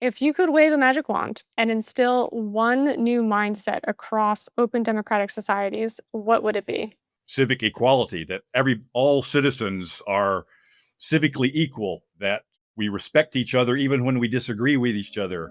If you could wave a magic wand and instill one new mindset across open democratic societies, what would it be? Civic equality, that all citizens are civically equal, that we respect each other even when we disagree with each other.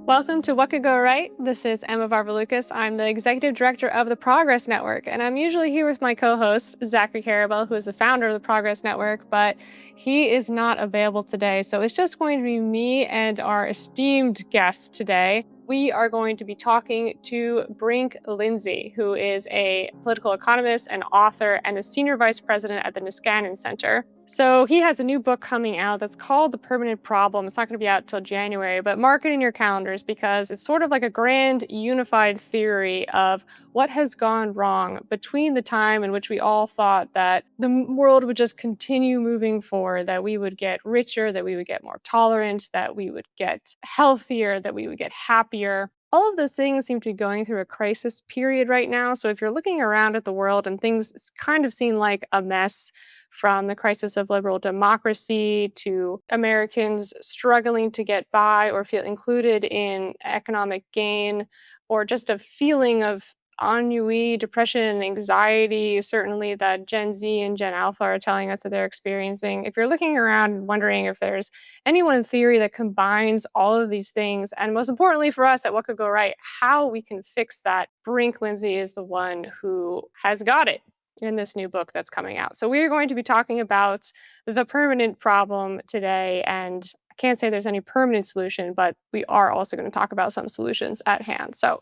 Welcome to What Could Go Right. This is Emma Varvalukas. I'm the executive director of the Progress Network, and I'm usually here with my co-host, Zachary Karabell, who is the founder of the Progress Network, but he is not available today. So it's just going to be me and our esteemed guest today. We are going to be talking to Brink Lindsey, who is a political economist and author and the senior vice president at the Niskanen Center. So he has a new book coming out that's called The Permanent Problem. It's not going to be out till January, but mark it in your calendars because it's sort of like a grand unified theory of what has gone wrong between the time in which we all thought that the world would just continue moving forward, that we would get richer, that we would get more tolerant, that we would get healthier, that we would get happier. All of those things seem to be going through a crisis period right now. So if you're looking around at the world and things kind of seem like a mess, from the crisis of liberal democracy to Americans struggling to get by or feel included in economic gain, or just a feeling of ennui, depression, and anxiety, certainly that Gen Z and Gen Alpha are telling us that they're experiencing. If you're looking around and wondering if there's anyone in theory that combines all of these things, and most importantly for us at What Could Go Right, how we can fix that, Brink Lindsey is the one who has got it in this new book that's coming out. So we're going to be talking about the permanent problem today. And I can't say there's any permanent solution, but we are also going to talk about some solutions at hand. So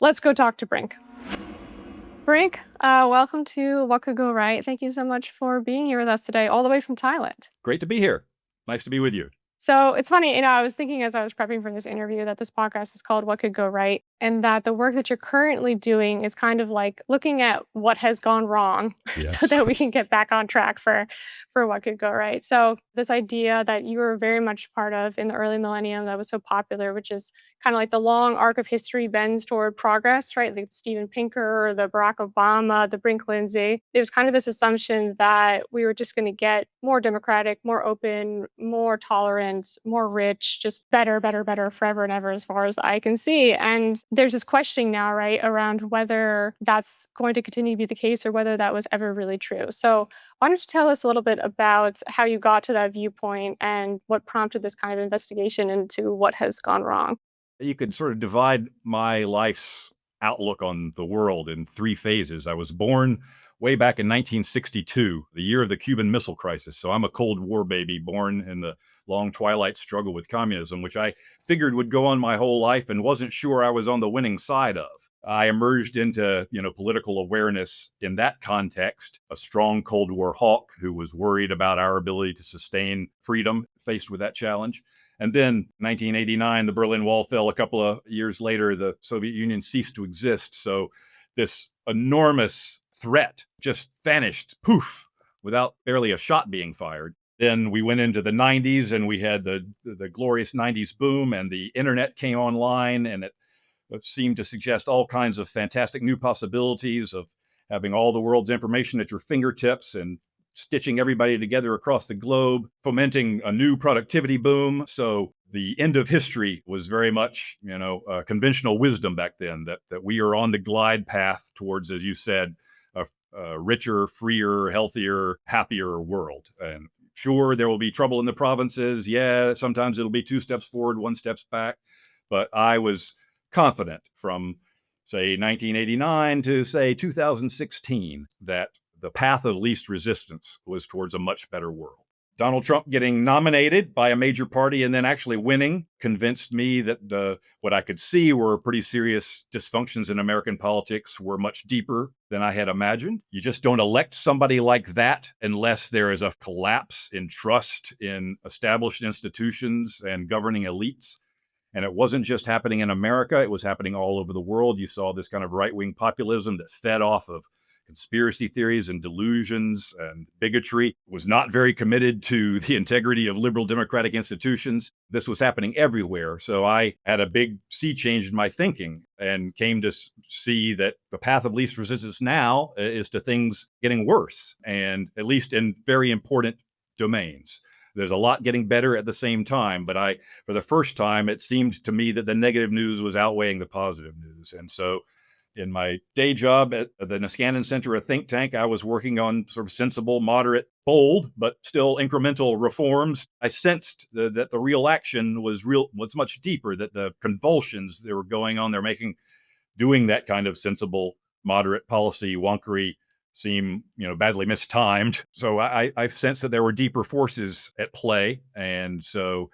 let's go talk to Brink. Brink, welcome to What Could Go Right. Thank you so much for being here with us today, all the way from Thailand. Great to be here. Nice to be with you. So it's funny, I was thinking as I was prepping for this interview that this podcast is called What Could Go Right, and that the work that you're currently doing is kind of like looking at what has gone wrong so Yes. that we can get back on track for what could go right. So this idea that you were very much part of in the early millennium that was so popular, which is kind of like the long arc of history bends toward progress, right? Like Steven Pinker, the Barack Obama, the Brink Lindsey. There's kind of this assumption that we were just going to get more democratic, more open, more tolerant, more rich, just better, better, better forever and ever as far as I can see. And there's this questioning now, right, around whether that's going to continue to be the case or whether that was ever really true. So why don't you tell us a little bit about how you got to that viewpoint and what prompted this kind of investigation into what has gone wrong? You could sort of divide my life's outlook on the world in three phases. I was born way back in 1962, the year of the Cuban Missile Crisis. So I'm a Cold War baby born in the long twilight struggle with communism, which I figured would go on my whole life and wasn't sure I was on the winning side of. I emerged into, political awareness in that context, a strong Cold War hawk who was worried about our ability to sustain freedom faced with that challenge. And then 1989, the Berlin Wall fell. A couple of years later, the Soviet Union ceased to exist. So this enormous threat just vanished, poof, without barely a shot being fired. Then we went into the 90s and we had the glorious 90s boom, and the internet came online, and it seemed to suggest all kinds of fantastic new possibilities of having all the world's information at your fingertips and stitching everybody together across the globe, fomenting a new productivity boom. So the end of history was very much, conventional wisdom back then, that we are on the glide path towards, as you said, a richer, freer, healthier, happier world. And sure, there will be trouble in the provinces. Yeah, sometimes it'll be 2 steps forward, 1 step back. But I was confident from, say, 1989 to, say, 2016 that the path of least resistance was towards a much better world. Donald Trump getting nominated by a major party and then actually winning convinced me that what I could see were pretty serious dysfunctions in American politics were much deeper than I had imagined. You just don't elect somebody like that unless there is a collapse in trust in established institutions and governing elites. And it wasn't just happening in America, it was happening all over the world. You saw this kind of right-wing populism that fed off of conspiracy theories and delusions and bigotry, was not very committed to the integrity of liberal democratic institutions. This was happening everywhere. So I had a big sea change in my thinking and came to see that the path of least resistance now is to things getting worse, and at least in very important domains. There's a lot getting better at the same time, but for the first time, it seemed to me that the negative news was outweighing the positive news. And so in my day job at the Niskanen Center, a think tank, I was working on sort of sensible, moderate, bold, but still incremental reforms. I sensed that the real action was much deeper, that the convulsions that were going on, doing that kind of sensible, moderate policy wonkery seem, badly mistimed. So I sensed that there were deeper forces at play. And so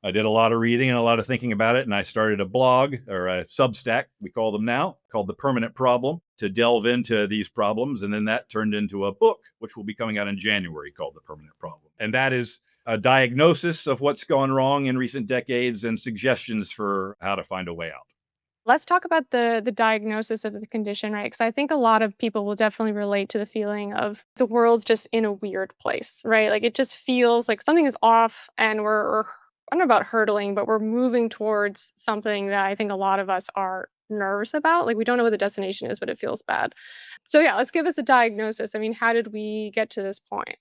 I did a lot of reading and a lot of thinking about it. And I started a blog, or a Substack, we call them now, called The Permanent Problem, to delve into these problems. And then that turned into a book, which will be coming out in January, called The Permanent Problem. And that is a diagnosis of what's gone wrong in recent decades and suggestions for how to find a way out. Let's talk about the diagnosis of the condition, right? Because I think a lot of people will definitely relate to the feeling of the world's just in a weird place, right? Like it just feels like something is off, and we're I don't know about hurtling, but we're moving towards something that I think a lot of us are nervous about. Like we don't know what the destination is, but it feels bad. So yeah, let's give us the diagnosis. I mean, how did we get to this point?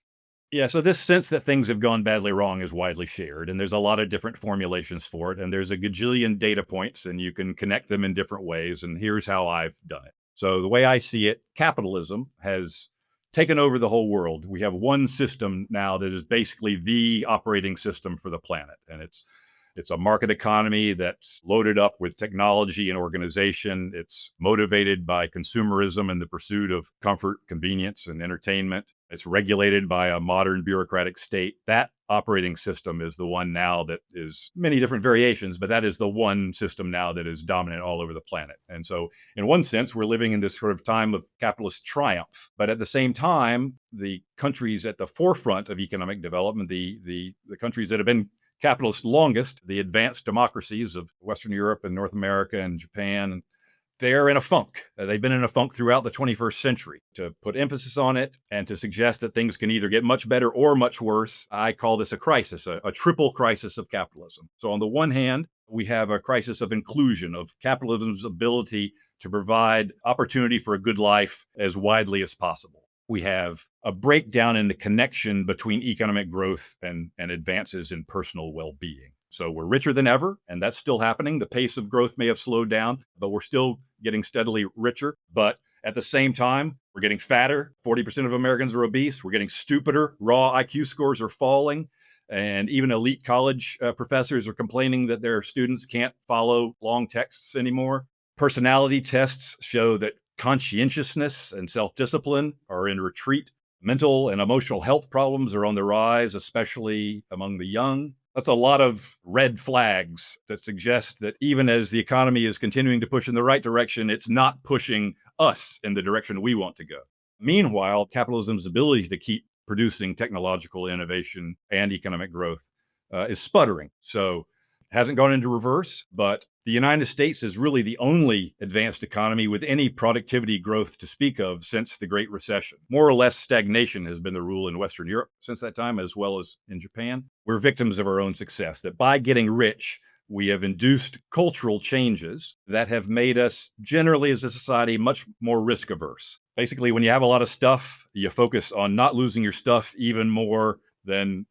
Yeah, so this sense that things have gone badly wrong is widely shared, and there's a lot of different formulations for it, and there's a gajillion data points, and you can connect them in different ways, and here's how I've done it. So the way I see it, capitalism has taken over the whole world. We have one system now that is basically the operating system for the planet, and it's a market economy that's loaded up with technology and organization. It's motivated by consumerism and the pursuit of comfort, convenience, and entertainment. It's regulated by a modern bureaucratic state. That operating system is the one now that is many different variations, but that is the one system now that is dominant all over the planet. And so, in one sense, we're living in this sort of time of capitalist triumph. But at the same time, the countries at the forefront of economic development, the countries that have been capitalist longest, the advanced democracies of Western Europe and North America and Japan, they're in a funk. They've been in a funk throughout the 21st century. To put emphasis on it and to suggest that things can either get much better or much worse, I call this a crisis, a triple crisis of capitalism. So on the one hand, we have a crisis of inclusion, of capitalism's ability to provide opportunity for a good life as widely as possible. We have a breakdown in the connection between economic growth and advances in personal well-being. So we're richer than ever, and that's still happening. The pace of growth may have slowed down, but we're still getting steadily richer. But at the same time, we're getting fatter. 40% of Americans are obese. We're getting stupider. Raw IQ scores are falling. And even elite college professors are complaining that their students can't follow long texts anymore. Personality tests show that conscientiousness and self-discipline are in retreat. Mental and emotional health problems are on the rise, especially among the young. That's a lot of red flags that suggest that even as the economy is continuing to push in the right direction, it's not pushing us in the direction we want to go. Meanwhile, capitalism's ability to keep producing technological innovation and economic growth is sputtering. So it hasn't gone into reverse, but the United States is really the only advanced economy with any productivity growth to speak of since the Great Recession. More or less stagnation has been the rule in Western Europe since that time, as well as in Japan. We're victims of our own success, that by getting rich, we have induced cultural changes that have made us generally as a society much more risk averse. Basically, when you have a lot of stuff, you focus on not losing your stuff even more than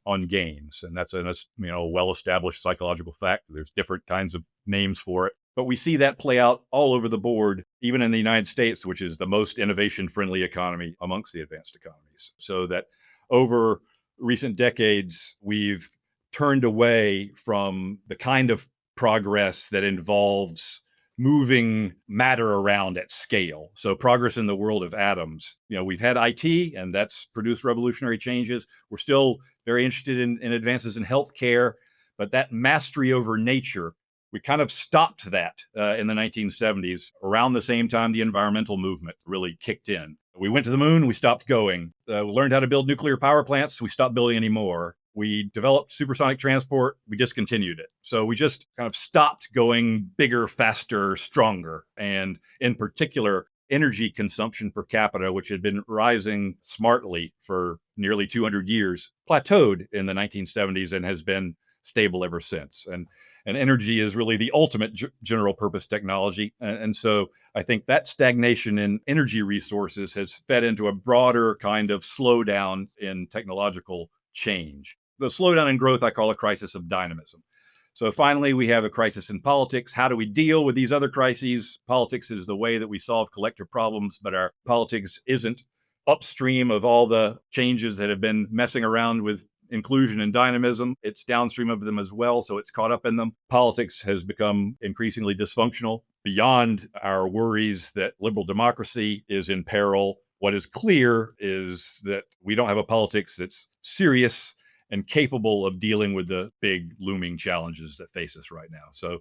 on gains. And that's a well-established psychological fact. There's different kinds of names for it. But we see that play out all over the board, even in the United States, which is the most innovation-friendly economy amongst the advanced economies. So that over recent decades, we've turned away from the kind of progress that involves moving matter around at scale. So progress in the world of atoms. We've had IT, and that's produced revolutionary changes. We're still very interested in advances in healthcare, but that mastery over nature, we kind of stopped that in the 1970s, around the same time the environmental movement really kicked in. We went to the moon, we stopped going. We learned how to build nuclear power plants, we stopped building anymore. We developed supersonic transport, we discontinued it. So we just kind of stopped going bigger, faster, stronger. And in particular, energy consumption per capita, which had been rising smartly for nearly 200 years, plateaued in the 1970s and has been stable ever since. And energy is really the ultimate general purpose technology. And so I think that stagnation in energy resources has fed into a broader kind of slowdown in technological change. The slowdown in growth I call a crisis of dynamism. So finally, we have a crisis in politics. How do we deal with these other crises? Politics is the way that we solve collective problems, but our politics isn't upstream of all the changes that have been messing around with inclusion and dynamism. It's downstream of them as well, so it's caught up in them. Politics has become increasingly dysfunctional beyond our worries that liberal democracy is in peril. What is clear is that we don't have a politics that's serious and capable of dealing with the big looming challenges that face us right now. So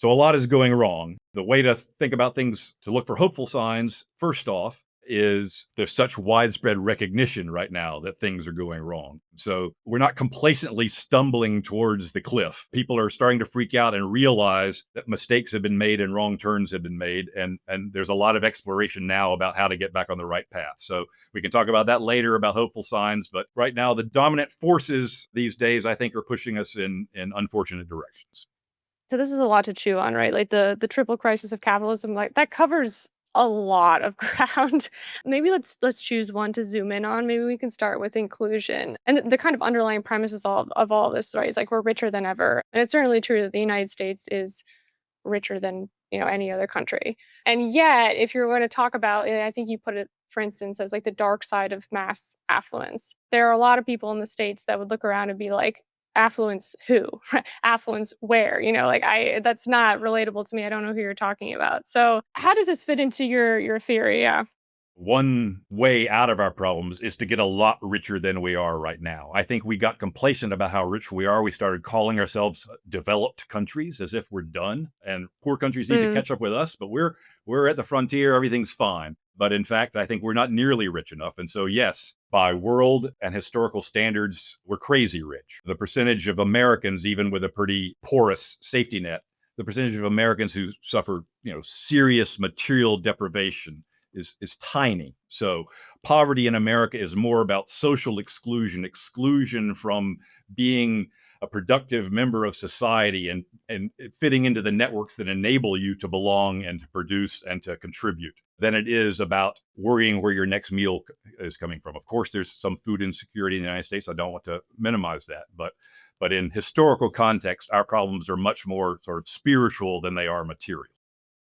a lot is going wrong. The way to think about things, to look for hopeful signs, first off, is there's such widespread recognition right now that things are going wrong. So we're not complacently stumbling towards the cliff. People are starting to freak out and realize that mistakes have been made and wrong turns have been made. And there's a lot of exploration now about how to get back on the right path. So we can talk about that later, about hopeful signs. But right now, the dominant forces these days, I think, are pushing us in unfortunate directions. So this is a lot to chew on, right? Like the triple crisis of capitalism, like that covers a lot of ground. Maybe let's choose one to zoom in on. Maybe we can start with inclusion. And the kind of underlying premises of all of this, right? Is like we're richer than ever. And it's certainly true that the United States is richer than, any other country. And yet, if you're going to talk about, I think you put it, for instance, as like the dark side of mass affluence. There are a lot of people in the States that would look around and be like, affluence who? Affluence where? Like that's not relatable to me. I don't know who you're talking about. So how does this fit into your theory? Yeah. One way out of our problems is to get a lot richer than we are right now. I think we got complacent about how rich we are. We started calling ourselves developed countries as if we're done, and poor countries need to catch up with us, but we're at the frontier, everything's fine. But in fact, I think we're not nearly rich enough. And so, yes, by world and historical standards, we're crazy rich. The percentage of Americans, even with a pretty porous safety net, the percentage of Americans who suffer, serious material deprivation is tiny. So poverty in America is more about social exclusion from being a productive member of society and fitting into the networks that enable you to belong and to produce and to contribute than it is about worrying where your next meal is coming from. Of course, there's some food insecurity in the United States. I don't want to minimize that, but in historical context, our problems are much more sort of spiritual than they are material.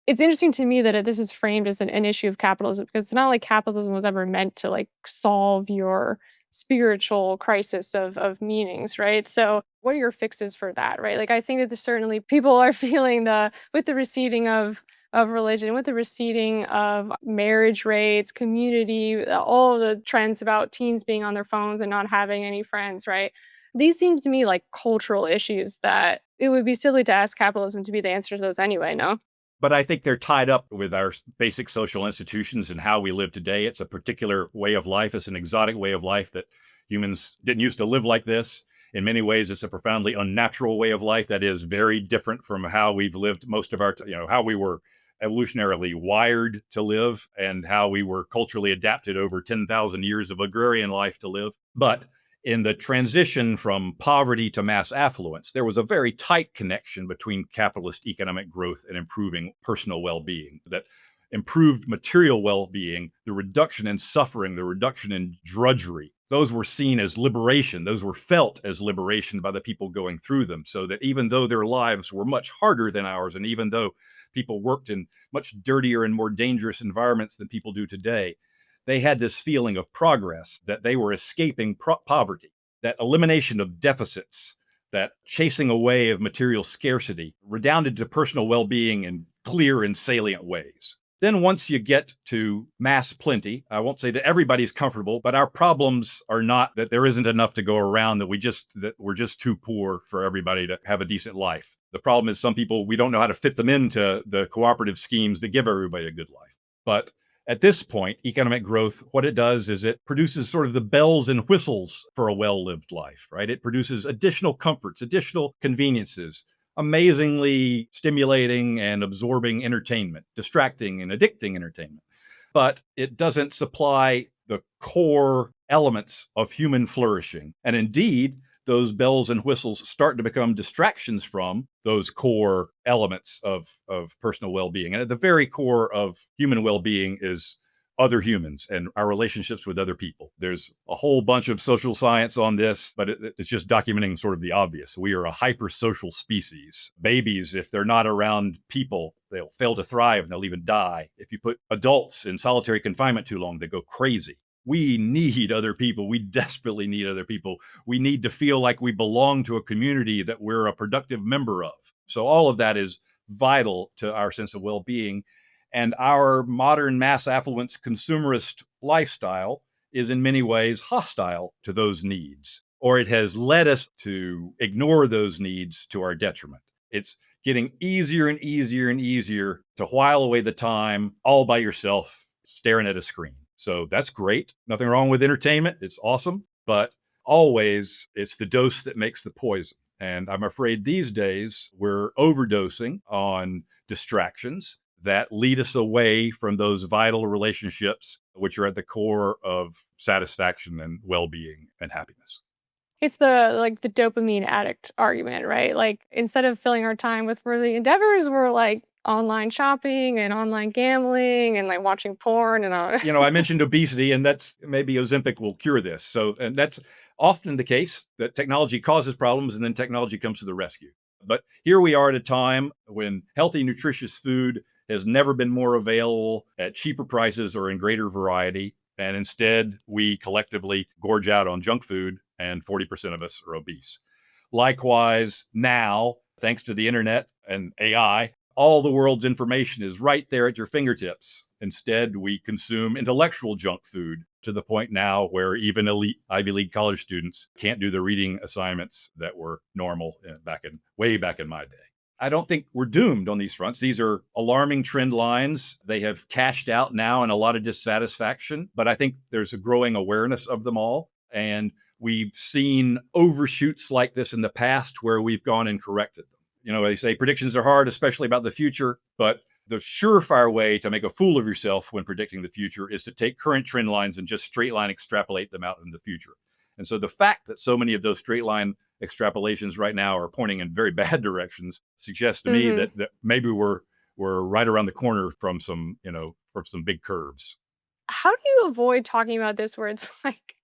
It's interesting to me that this is framed as an issue of capitalism because it's not like capitalism was ever meant to like solve your spiritual crisis of meanings, right? So what are your fixes for that, right? Like I think that there's certainly people are feeling with the receding of religion, with the receding of marriage rates, community, all the trends about teens being on their phones and not having any friends, right? These seem to me like cultural issues that it would be silly to ask capitalism to be the answer to those anyway, no? But I think they're tied up with our basic social institutions and how we live today. It's a particular way of life. It's an exotic way of life that humans didn't used to live like this. In many ways, it's a profoundly unnatural way of life that is very different from how we've lived most of our, how we were evolutionarily wired to live and how we were culturally adapted over 10,000 years of agrarian life to live. But in the transition from poverty to mass affluence, there was a very tight connection between capitalist economic growth and improving personal well-being. That improved material well-being, the reduction in suffering, the reduction in drudgery, those were seen as liberation. Those were felt as liberation by the people going through them. So that even though their lives were much harder than ours, and even though people worked in much dirtier and more dangerous environments than people do today, they had this feeling of progress, that they were escaping poverty, that elimination of deficits, that chasing away of material scarcity redounded to personal well-being in clear and salient ways. Then once you get to mass plenty, I won't say that everybody's comfortable, but our problems are not that there isn't enough to go around, that we're just too poor for everybody to have a decent life. The problem is some people, we don't know how to fit them into the cooperative schemes that give everybody a good life. But at this point, economic growth, what it does is it produces sort of the bells and whistles for a well-lived life, right? It produces additional comforts, additional conveniences, amazingly stimulating and absorbing entertainment, distracting and addicting entertainment. But it doesn't supply the core elements of human flourishing. And indeed, those bells and whistles start to become distractions from those core elements of personal well-being. And at the very core of human well-being is other humans and our relationships with other people. There's a whole bunch of social science on this, but it's just documenting sort of the obvious. We are a hypersocial species. Babies, if they're not around people, they'll fail to thrive and they'll even die. If you put adults in solitary confinement too long, they go crazy. We need other people. We desperately need other people. We need to feel like we belong to a community that we're a productive member of. So all of that is vital to our sense of well-being. And our modern mass affluence consumerist lifestyle is in many ways hostile to those needs, or it has led us to ignore those needs to our detriment. It's getting easier and easier and easier to while away the time all by yourself, staring at a screen. So that's great. Nothing wrong with entertainment. It's awesome. But always, it's the dose that makes the poison. And I'm afraid these days we're overdosing on distractions that lead us away from those vital relationships, which are at the core of satisfaction and well-being and happiness. It's the dopamine addict argument, right? Like, instead of filling our time with worthy endeavors, we're, like, online shopping and online gambling and, like, watching porn and all. I mentioned obesity, and that's maybe Ozempic will cure this. So, and that's often the case that technology causes problems and then technology comes to the rescue. But here we are at a time when healthy, nutritious food has never been more available at cheaper prices or in greater variety. And instead, we collectively gorge out on junk food, and 40% of us are obese. Likewise, now, thanks to the internet and AI, all the world's information is right there at your fingertips. Instead, we consume intellectual junk food to the point now where even elite Ivy League college students can't do the reading assignments that were normal way back in my day. I don't think we're doomed on these fronts. These are alarming trend lines. They have cashed out now in a lot of dissatisfaction, but I think there's a growing awareness of them all. And we've seen overshoots like this in the past where we've gone and corrected them. They say predictions are hard, especially about the future, but the surefire way to make a fool of yourself when predicting the future is to take current trend lines and just straight line extrapolate them out in the future. And so the fact that so many of those straight line extrapolations right now are pointing in very bad directions suggests to me Mhm. that maybe we're right around the corner from some big curves. How do you avoid talking about this where it's like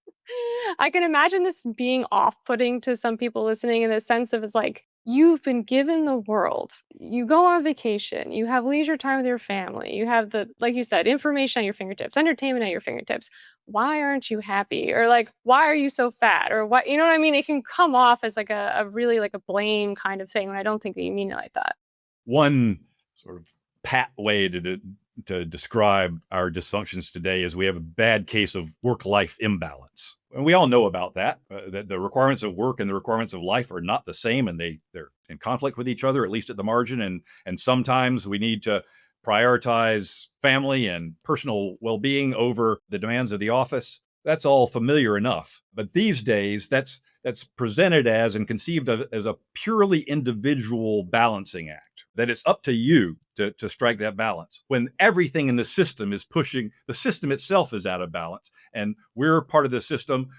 I can imagine this being off-putting to some people listening in the sense of it's like, you've been given the world. You go on vacation, you have leisure time with your family, you have like you said, information at your fingertips, entertainment at your fingertips. Why aren't you happy? Or like, why are you so fat? Or what, you know what I mean? It can come off as like a really like a blame kind of thing when I don't think that you mean it like that. One sort of pat way to describe our dysfunctions today is we have a bad case of work-life imbalance. And we all know about that, that the requirements of work and the requirements of life are not the same, and they're in conflict with each other, at least at the margin. And sometimes we need to prioritize family and personal well-being over the demands of the office. That's all familiar enough. But these days, that's presented as and conceived of as a purely individual balancing act, that it's up to you to strike that balance when everything in the system is pushing, the system itself is out of balance. And we're part of the system.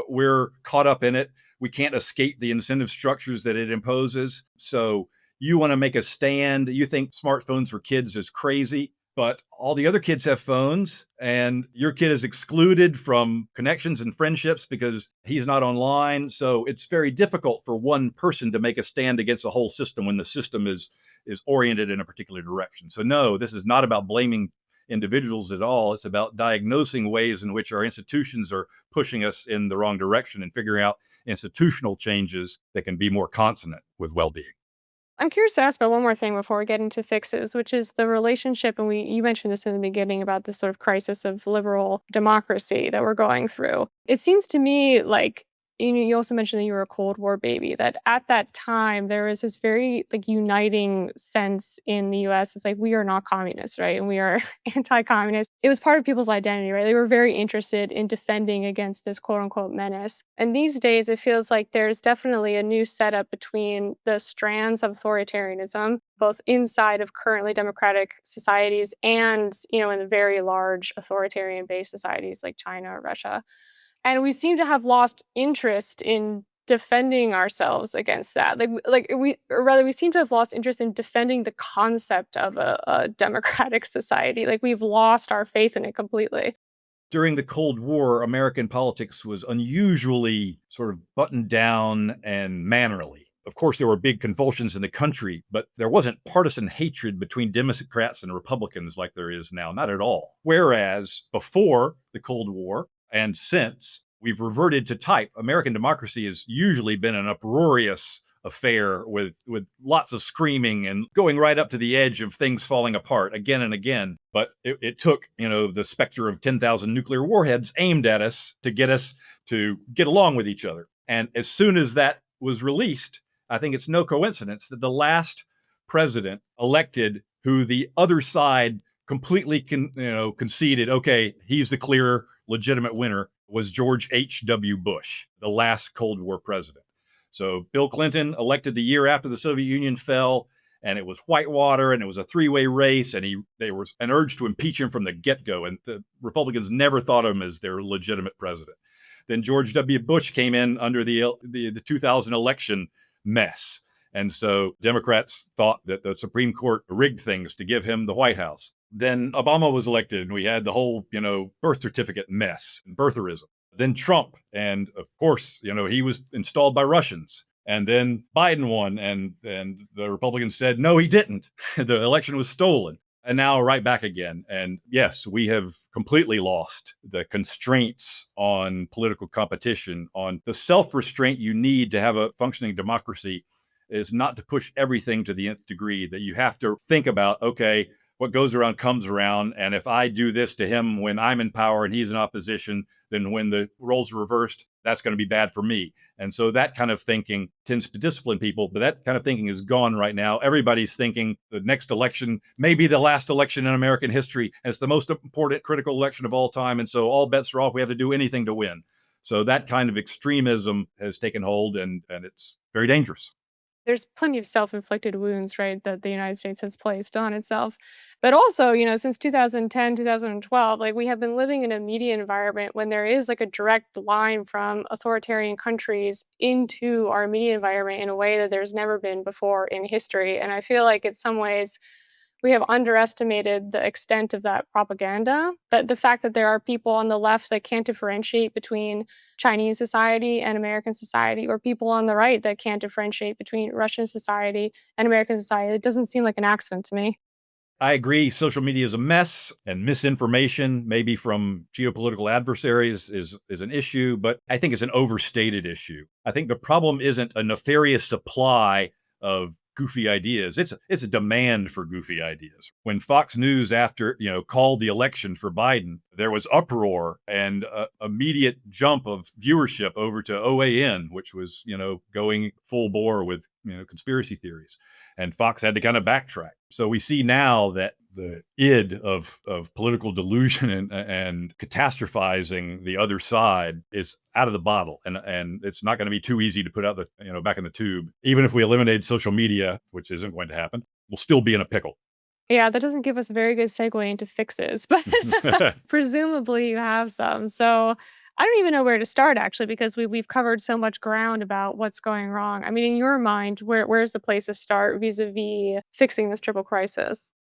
We're caught up in it. We can't escape the incentive structures that it imposes. So you want to make a stand. You think smartphones for kids is crazy, but all the other kids have phones, and your kid is excluded from connections and friendships because he's not online. So it's very difficult for one person to make a stand against the whole system when the system is oriented in a particular direction. So no, this is not about blaming individuals at all. It's about diagnosing ways in which our institutions are pushing us in the wrong direction and figuring out institutional changes that can be more consonant with well-being. I'm curious to ask about one more thing before we get into fixes, which is the relationship. And you mentioned this in the beginning about this sort of crisis of liberal democracy that we're going through. It seems to me like you also mentioned that you were a Cold War baby. That at that time there was this very like uniting sense in the U.S. It's like we are not communists, right? And we are anti-communist. It was part of people's identity, right? They were very interested in defending against this quote unquote menace. And these days, it feels like there's definitely a new setup between the strands of authoritarianism, both inside of currently democratic societies and, in the very large authoritarian based societies like China or Russia. And we seem to have lost interest in defending ourselves against that. Or rather, we seem to have lost interest in defending the concept of a democratic society. Like, we've lost our faith in it completely. During the Cold War, American politics was unusually sort of buttoned down and mannerly. Of course, there were big convulsions in the country, but there wasn't partisan hatred between Democrats and Republicans like there is now, not at all. Whereas before the Cold War and since, we've reverted to type. American democracy has usually been an uproarious affair with lots of screaming and going right up to the edge of things falling apart again and again. But it took, the specter of 10,000 nuclear warheads aimed at us to get along with each other. And as soon as that was released, I think it's no coincidence that the last president elected who the other side completely conceded, okay, he's the clear legitimate winner, was George H.W. Bush, the last Cold War president. So Bill Clinton elected the year after the Soviet Union fell, and it was whitewater, and it was a three-way race, and there was an urge to impeach him from the get-go, and the Republicans never thought of him as their legitimate president. Then George W. Bush came in under the 2000 election mess. And so Democrats thought that the Supreme Court rigged things to give him the White House. Then Obama was elected, and we had the whole, birth certificate mess and birtherism. Then Trump, and of course, he was installed by Russians. And then Biden won, and the Republicans said, no, he didn't. The election was stolen. And now right back again. And yes, we have completely lost the constraints on political competition, on the self-restraint you need to have a functioning democracy is not to push everything to the nth degree, that you have to think about, okay, what goes around comes around. And if I do this to him when I'm in power and he's in opposition, then when the roles are reversed, that's going to be bad for me. And so that kind of thinking tends to discipline people, but that kind of thinking is gone right now. Everybody's thinking the next election may be the last election in American history, and it's the most important critical election of all time. And so all bets are off. We have to do anything to win. So that kind of extremism has taken hold, and it's very dangerous. There's plenty of self-inflicted wounds, right, that the United States has placed on itself. But also, since 2010, 2012, like, we have been living in a media environment when there is like a direct line from authoritarian countries into our media environment in a way that there's never been before in history. And I feel like in some ways we have underestimated the extent of that propaganda. That the fact that there are people on the left that can't differentiate between Chinese society and American society, or people on the right that can't differentiate between Russian society and American society. It doesn't seem like an accident to me. I agree. Social media is a mess, and misinformation, maybe from geopolitical adversaries, is an issue, but I think it's an overstated issue. I think the problem isn't a nefarious supply of goofy ideas. It's a demand for goofy ideas. When Fox News, after called the election for Biden, there was uproar and immediate jump of viewership over to OAN, which was going full bore with conspiracy theories, and Fox had to kind of backtrack. So we see now that the id of political delusion and catastrophizing the other side is out of the bottle, and it's not going to be too easy to put out the back in the tube. Even if we eliminate social media, which isn't going to happen, we'll still be in a pickle. Yeah, that doesn't give us a very good segue into fixes, but presumably you have some. So I don't even know where to start actually, because we've covered so much ground about what's going wrong. I mean, in your mind, where's the place to start vis-a-vis fixing this triple crisis?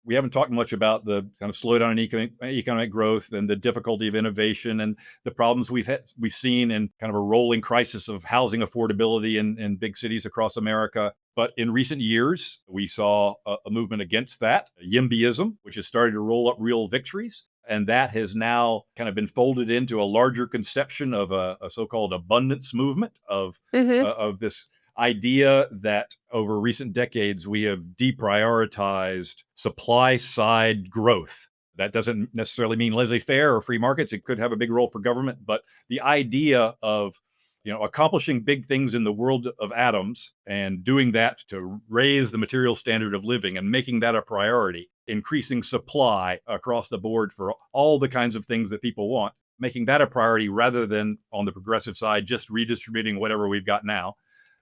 We haven't talked much about the kind of slowdown in economic growth and the difficulty of innovation and the problems we've seen in kind of a rolling crisis of housing affordability in big cities across America. But in recent years, we saw a movement against that, YIMBYism, which has started to roll up real victories. And that has now kind of been folded into a larger conception of a so-called abundance movement Mhm. of this idea that over recent decades we have deprioritized supply side growth. That doesn't necessarily mean laissez-faire or free markets. It could have a big role for government, but the idea of accomplishing big things in the world of atoms and doing that to raise the material standard of living and making that a priority, increasing supply across the board for all the kinds of things that people want, making that a priority rather than on the progressive side, just redistributing whatever we've got now.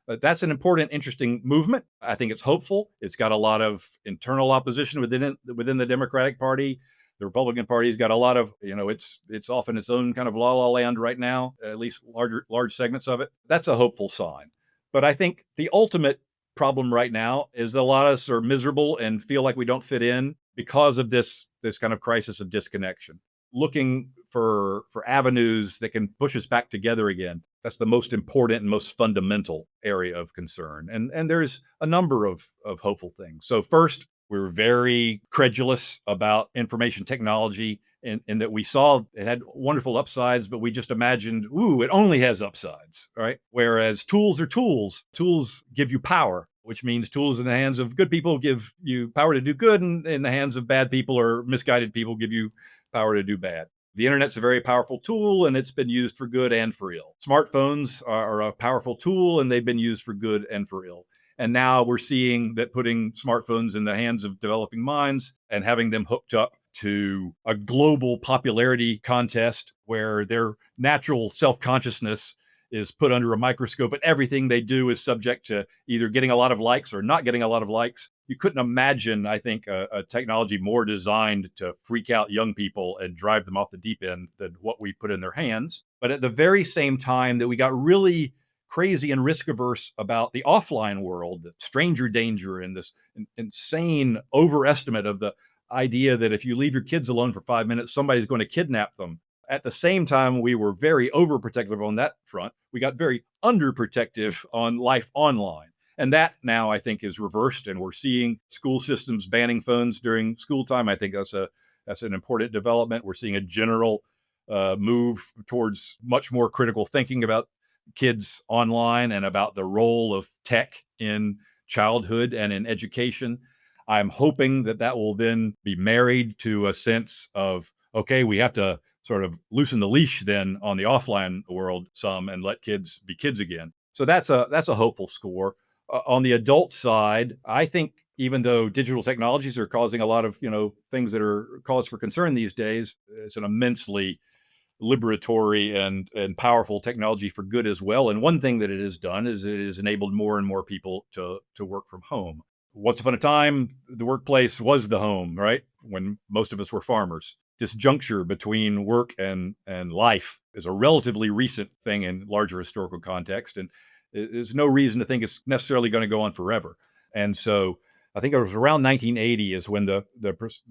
But that's an important, interesting movement. I think it's hopeful. It's got a lot of internal opposition within the Democratic Party. The Republican Party's got a lot of, it's off in its own kind of la-la land right now, at least large segments of it. That's a hopeful sign. But I think the ultimate problem right now is that a lot of us are miserable and feel like we don't fit in because of this kind of crisis of disconnection. Looking for avenues that can push us back together again. That's the most important and most fundamental area of concern. And there's a number of hopeful things. So first, we're very credulous about information technology in that we saw it had wonderful upsides, but we just imagined, it only has upsides, right? Whereas tools are tools. Tools give you power, which means tools in the hands of good people give you power to do good, and in the hands of bad people or misguided people give you power to do bad. The internet's a very powerful tool, and it's been used for good and for ill. Smartphones are a powerful tool, and they've been used for good and for ill. And now we're seeing that putting smartphones in the hands of developing minds and having them hooked up to a global popularity contest where their natural self-consciousness is put under a microscope, and everything they do is subject to either getting a lot of likes or not getting a lot of likes. You couldn't imagine, I think, a technology more designed to freak out young people and drive them off the deep end than what we put in their hands. But at the very same time that we got really crazy and risk averse about the offline world, the stranger danger, and this insane overestimate of the idea that if you leave your kids alone for 5 minutes, somebody's going to kidnap them. At the same time, we were very overprotective on that front. We got very underprotective on life online. And that now, I think, is reversed, and we're seeing school systems banning phones during school time. I think that's an important development. We're seeing a general move towards much more critical thinking about kids online and about the role of tech in childhood and in education. I'm hoping that will then be married to a sense of, okay, we have to sort of loosen the leash then on the offline world some and let kids be kids again. So that's a hopeful score. On the adult side, I think even though digital technologies are causing a lot of things that are cause for concern these days, it's an immensely liberatory and powerful technology for good as well. And one thing that it has done is it has enabled more and more people to work from home. Once upon a time, the workplace was the home, right? When most of us were farmers. This juncture between work and life is a relatively recent thing in larger historical context, and there's no reason to think it's necessarily going to go on forever. And so I think it was around 1980 is when the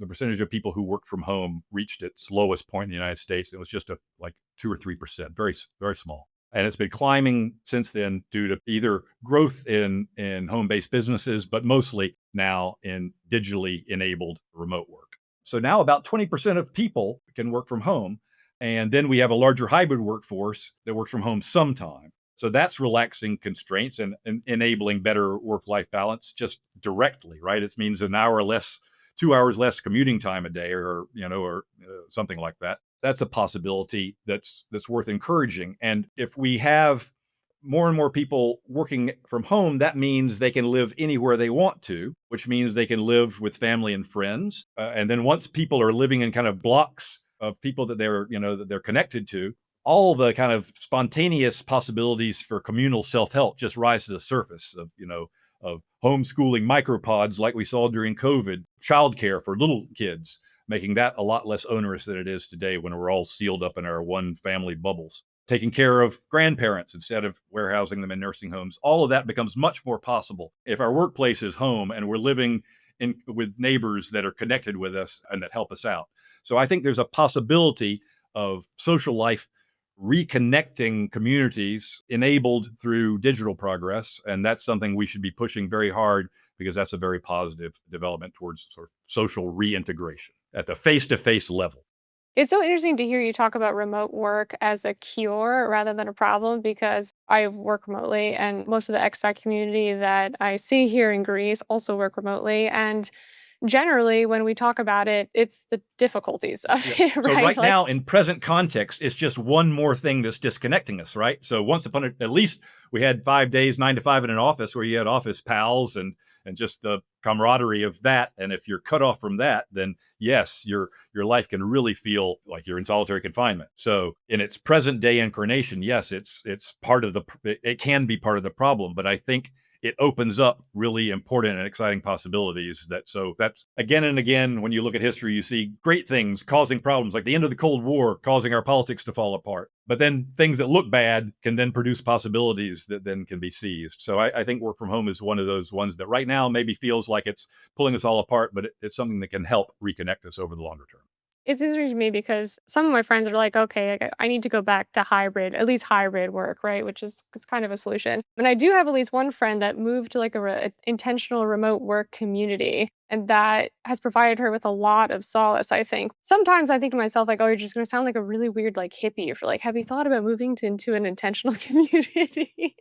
percentage of people who worked from home reached its lowest point in the United States. It was just like 2 or 3%, very, very small. And it's been climbing since then due to either growth in home-based businesses, but mostly now in digitally enabled remote work. So now about 20% of people can work from home. And then we have a larger hybrid workforce that works from home sometime. So that's relaxing constraints and enabling better work-life balance just directly, right? It means an hour less, 2 hours less commuting time a day or something like that. That's a possibility that's worth encouraging. And if we have more and more people working from home, that means they can live anywhere they want to, which means they can live with family and friends. And then once people are living in kind of blocks of people that they're connected to, all the kind of spontaneous possibilities for communal self-help just rise to the surface of homeschooling micropods like we saw during COVID, childcare for little kids, making that a lot less onerous than it is today when we're all sealed up in our one family bubbles. Taking care of grandparents instead of warehousing them in nursing homes. All of that becomes much more possible if our workplace is home and we're living with neighbors that are connected with us and that help us out. So I think there's a possibility of social life reconnecting communities enabled through digital progress. And that's something we should be pushing very hard because that's a very positive development towards sort of social reintegration at the face-to-face level. It's so interesting to hear you talk about remote work as a cure rather than a problem because I work remotely and most of the expat community that I see here in Greece also work remotely. And generally, when we talk about it, it's the difficulties of it, So right? right now, in present context, it's just one more thing that's disconnecting us, right? So once upon at least we had 5 days, 9 to 5 in an office where you had office pals and just the camaraderie of that. And if you're cut off from that, then yes, your life can really feel like you're in solitary confinement. So in its present day incarnation, yes, it's part of it can be part of the problem. But I think it opens up really important and exciting possibilities. That's again and again, when you look at history, you see great things causing problems, like the end of the Cold War causing our politics to fall apart. But then things that look bad can then produce possibilities that then can be seized. So I think work from home is one of those ones that right now maybe feels like it's pulling us all apart, but it's something that can help reconnect us over the longer term. It's interesting to me because some of my friends are like, okay, I need to go back to hybrid, at least hybrid work, right? Which is kind of a solution. And I do have at least one friend that moved to like a intentional remote work community. And that has provided her with a lot of solace, I think. Sometimes I think to myself, like, oh, you're just going to sound like a really weird, like hippie. If you're like, have you thought about moving into an intentional community?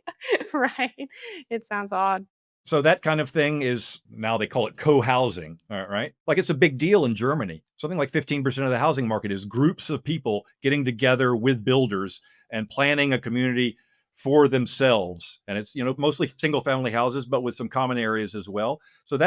Right. It sounds odd. So that kind of thing is now they call it co-housing, right? Like it's a big deal in Germany. Something like 15% of the housing market is groups of people getting together with builders and planning a community for themselves. And it's, mostly single family houses, but with some common areas as well. So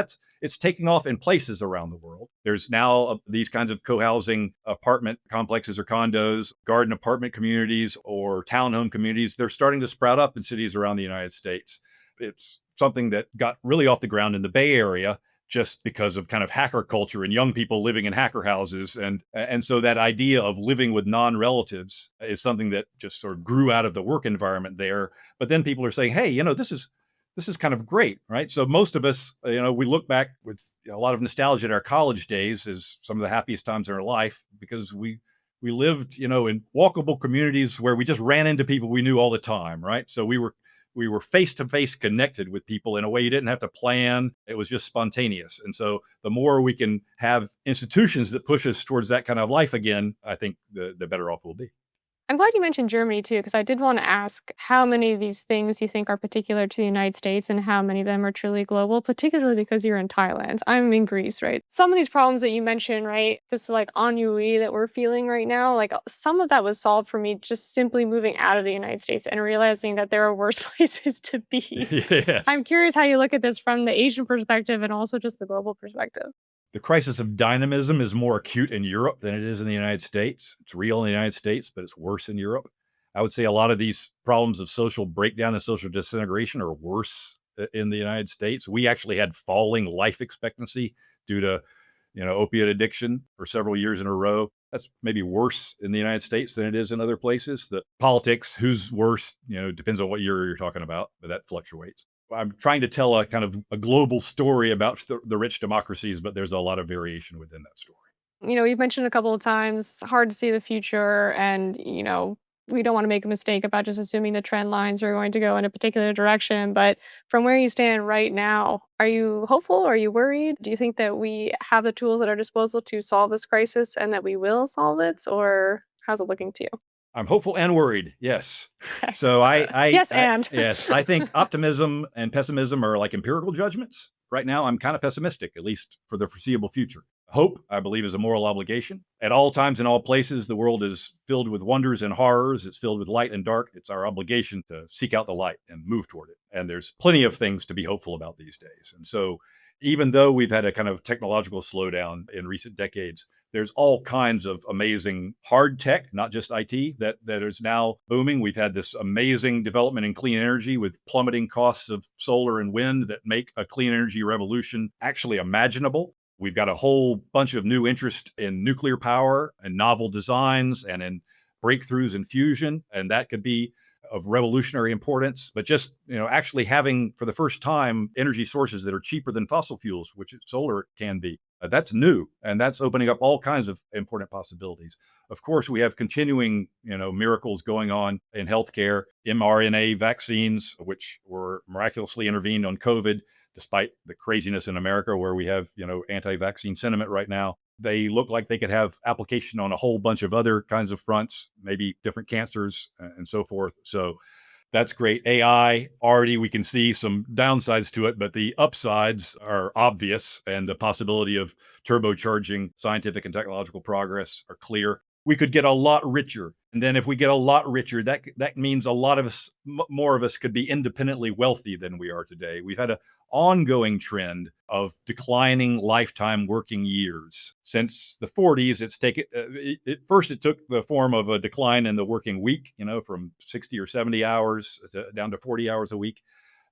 it's taking off in places around the world. There's now these kinds of co-housing apartment complexes or condos, garden apartment communities or townhome communities. They're starting to sprout up in cities around the United States. It's something that got really off the ground in the Bay Area just because of kind of hacker culture and young people living in hacker houses. And so that idea of living with non-relatives is something that just sort of grew out of the work environment there. But then people are saying, hey, this is kind of great, right? So most of us, we look back with a lot of nostalgia at our college days as some of the happiest times in our life because we lived, in walkable communities where we just ran into people we knew all the time, right? So we were face to face connected with people in a way you didn't have to plan. It was just spontaneous. And so the more we can have institutions that push us towards that kind of life again, I think the better off we'll be. I'm glad you mentioned Germany too, because I did want to ask how many of these things you think are particular to the United States and how many of them are truly global, particularly because you're in Thailand. I'm in Greece, right? Some of these problems that you mentioned, right? This like ennui that we're feeling right now, like some of that was solved for me just simply moving out of the United States and realizing that there are worse places to be. Yes. I'm curious how you look at this from the Asian perspective and also just the global perspective. The crisis of dynamism is more acute in Europe than it is in the United States. It's real in the United States, but it's worse in Europe. I would say a lot of these problems of social breakdown and social disintegration are worse in the United States. We actually had falling life expectancy due to, opiate addiction for several years in a row. That's maybe worse in the United States than it is in other places. The politics, who's worse, depends on what year you're talking about, but that fluctuates. I'm trying to tell a kind of a global story about the rich democracies, but there's a lot of variation within that story. You've mentioned a couple of times, hard to see the future, and, we don't want to make a mistake about just assuming the trend lines are going to go in a particular direction. But from where you stand right now, are you hopeful? Are you worried? Do you think that we have the tools at our disposal to solve this crisis and that we will solve it? Or how's it looking to you? I'm hopeful and worried. Yes. Okay. So Yes, and. yes, I think optimism and pessimism are like empirical judgments. Right now, I'm kind of pessimistic, at least for the foreseeable future. Hope, I believe, is a moral obligation. At all times, in all places, the world is filled with wonders and horrors. It's filled with light and dark. It's our obligation to seek out the light and move toward it. And there's plenty of things to be hopeful about these days. And so, even though we've had a kind of technological slowdown in recent decades, there's all kinds of amazing hard tech, not just IT, that is now booming. We've had this amazing development in clean energy with plummeting costs of solar and wind that make a clean energy revolution actually imaginable. We've got a whole bunch of new interest in nuclear power and novel designs and in breakthroughs in fusion. And that could be of revolutionary importance, but just, actually having for the first time energy sources that are cheaper than fossil fuels, which solar can be. That's new, and that's opening up all kinds of important possibilities. Of course, we have continuing, miracles going on in healthcare, mRNA vaccines, which were miraculously intervened on COVID, despite the craziness in America where we have, anti-vaccine sentiment right now. They look like they could have application on a whole bunch of other kinds of fronts, maybe different cancers and so forth. So that's great. AI, already we can see some downsides to it, but the upsides are obvious, and the possibility of turbocharging scientific and technological progress are clear. We could get a lot richer. And then if we get a lot richer, that means a lot of us, more of us could be independently wealthy than we are today. We've had an ongoing trend of declining lifetime working years. Since the 40s, it's taken, first it took the form of a decline in the working week, from 60 or 70 hours down to 40 hours a week.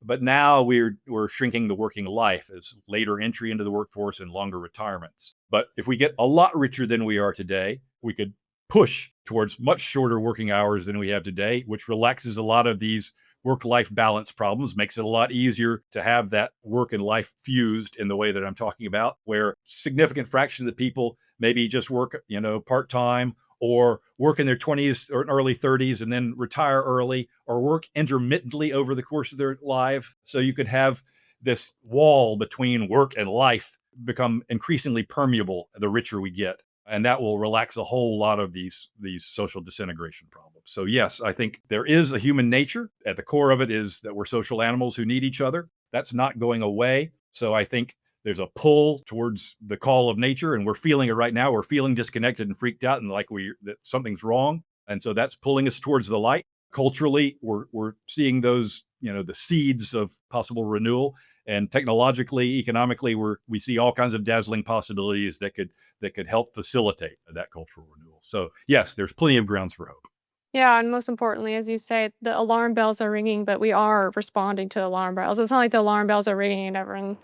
But now we're shrinking the working life as later entry into the workforce and longer retirements. But if we get a lot richer than we are today, we could push towards much shorter working hours than we have today, which relaxes a lot of these work-life balance problems, makes it a lot easier to have that work and life fused in the way that I'm talking about, where significant fraction of the people maybe just work, part-time, or work in their 20s or early 30s and then retire early, or work intermittently over the course of their life. So you could have this wall between work and life become increasingly permeable the richer we get. And that will relax a whole lot of these social disintegration problems. So yes, I think there is a human nature. At the core of it is that we're social animals who need each other. That's not going away. So I think there's a pull towards the call of nature, and we're feeling it right now. We're feeling disconnected and freaked out and like that something's wrong. And so that's pulling us towards the light. Culturally, we're seeing those, the seeds of possible renewal. And technologically, economically, we see all kinds of dazzling possibilities that could help facilitate that cultural renewal. So yes, there's plenty of grounds for hope. Yeah, and most importantly, as you say, the alarm bells are ringing, but we are responding to alarm bells. It's not like the alarm bells are ringing and everyone,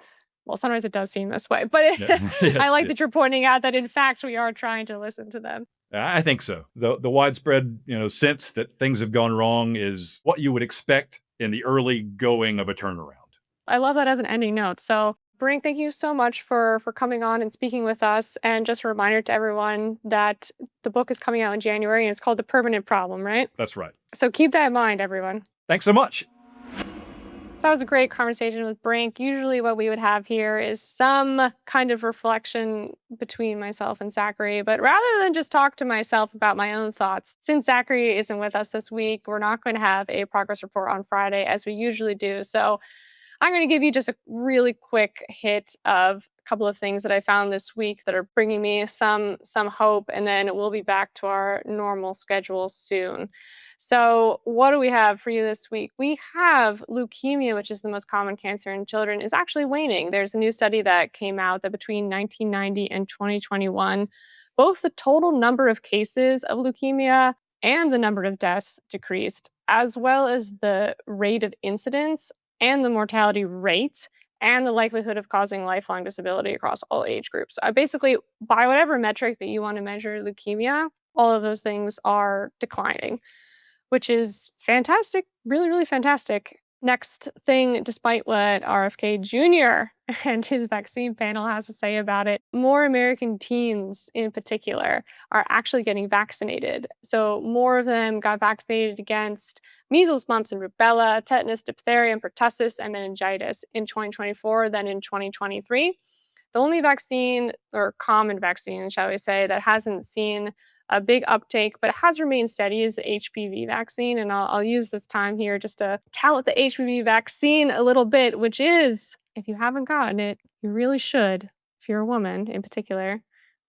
well, sometimes it does seem this way, but Yeah. I Yes, like yeah. that you're pointing out that in fact we are trying to listen to them. I think so. The widespread, sense that things have gone wrong is what you would expect in the early going of a turnaround. I love that as an ending note. So, Brink, thank you so much for coming on and speaking with us. And just a reminder to everyone that the book is coming out in January and it's called The Permanent Problem, right? That's right. So keep that in mind, everyone. Thanks so much. So that was a great conversation with Brink. Usually, what we would have here is some kind of reflection between myself and Zachary. But rather than just talk to myself about my own thoughts, since Zachary isn't with us this week, we're not going to have a progress report on Friday as we usually do. So I'm going to give you just a really quick hit of a couple of things that I found this week that are bringing me some hope, and then we'll be back to our normal schedule soon. So, what do we have for you this week? We have leukemia, which is the most common cancer in children, is actually waning. There's a new study that came out that between 1990 and 2021, both the total number of cases of leukemia and the number of deaths decreased, as well as the rate of incidence and the mortality rate and the likelihood of causing lifelong disability across all age groups. Basically, by whatever metric that you want to measure leukemia, all of those things are declining, which is fantastic, really, really fantastic. Next thing, despite what RFK Jr. and his vaccine panel has to say about it, more American teens in particular are actually getting vaccinated. So more of them got vaccinated against measles, mumps, and rubella, tetanus, diphtheria, and pertussis, and meningitis in 2024 than in 2023. The only vaccine, or common vaccine, shall we say, that hasn't seen a big uptake, but it has remained steady is the HPV vaccine. And I'll use this time here just to tout the HPV vaccine a little bit, which is, if you haven't gotten it, you really should, if you're a woman in particular,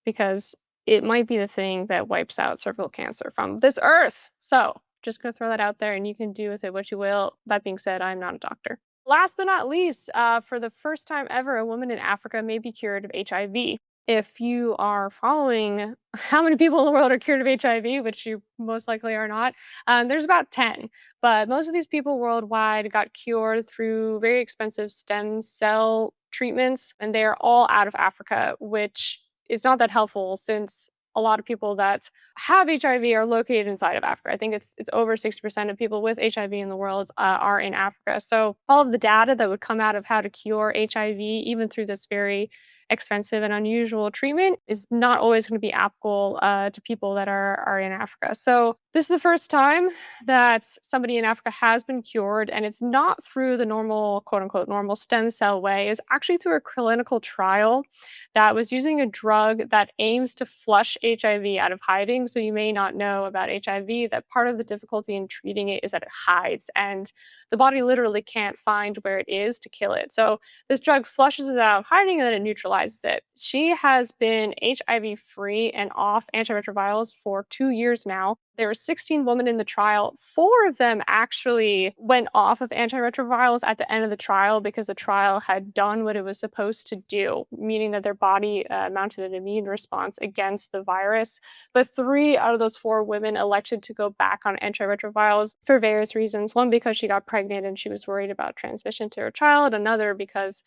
because it might be the thing that wipes out cervical cancer from this earth. So just going to throw that out there and you can do with it what you will. That being said, I'm not a doctor. Last but not least, for the first time ever, a woman in Africa may be cured of HIV. If you are following how many people in the world are cured of HIV, which you most likely are not, there's about 10. But most of these people worldwide got cured through very expensive stem cell treatments, and they are all out of Africa, which is not that helpful since a lot of people that have HIV are located inside of Africa. I think it's over 60% of people with HIV in the world are in Africa. So all of the data that would come out of how to cure HIV, even through this very expensive and unusual treatment, is not always going to be applicable to people that are in Africa. So this is the first time that somebody in Africa has been cured, and it's not through the normal, quote unquote, normal stem cell way. It's actually through a clinical trial that was using a drug that aims to flush HIV out of hiding. So you may not know about HIV that part of the difficulty in treating it is that it hides, and the body literally can't find where it is to kill it. So this drug flushes it out of hiding and then it neutralizes it. She has been HIV free and off antiretrovirals for 2 years now. There were 16 women in the trial. 4 of them actually went off of antiretrovirals at the end of the trial because the trial had done what it was supposed to do, meaning that their body mounted an immune response against the virus. But 3 out of those 4 women elected to go back on antiretrovirals for various reasons. One, because she got pregnant and she was worried about transmission to her child. Another, because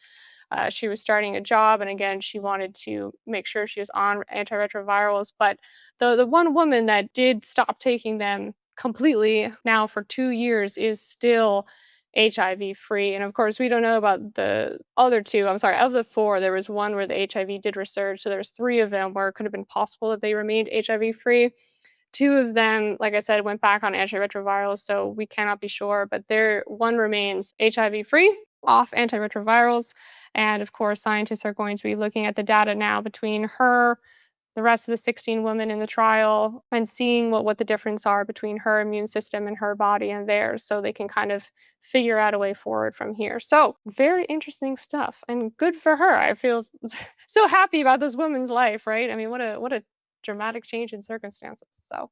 she was starting a job, and again, she wanted to make sure she was on antiretrovirals. But the one woman that did stop taking them completely now for 2 years is still HIV free. And of course, we don't know about the other 2. I'm sorry, of the 4, there was one where the HIV did resurge. So there's 3 of them where it could have been possible that they remained HIV free. 2 of them, like I said, went back on antiretrovirals, so we cannot be sure, but there one remains HIV free off antiretrovirals. And of course, scientists are going to be looking at the data now between her, the rest of the 16 women in the trial, and seeing what the difference are between her immune system and her body and theirs, so they can kind of figure out a way forward from here. So very interesting stuff, and good for her. I feel so happy about this woman's life, right? I mean, what a dramatic change in circumstances. So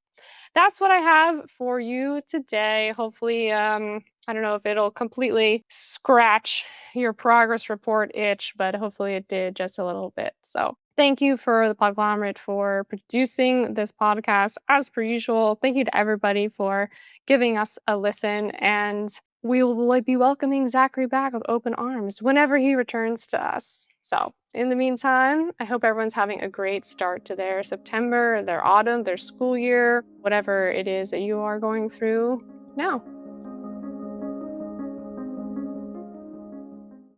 that's what I have for you today. Hopefully, I don't know if it'll completely scratch your progress report itch, but hopefully it did just a little bit. So thank you for the Podglomerate for producing this podcast as per usual. Thank you to everybody for giving us a listen, and we will be welcoming Zachary back with open arms whenever he returns to us. So in the meantime, I hope everyone's having a great start to their September, their autumn, their school year, whatever it is that you are going through now.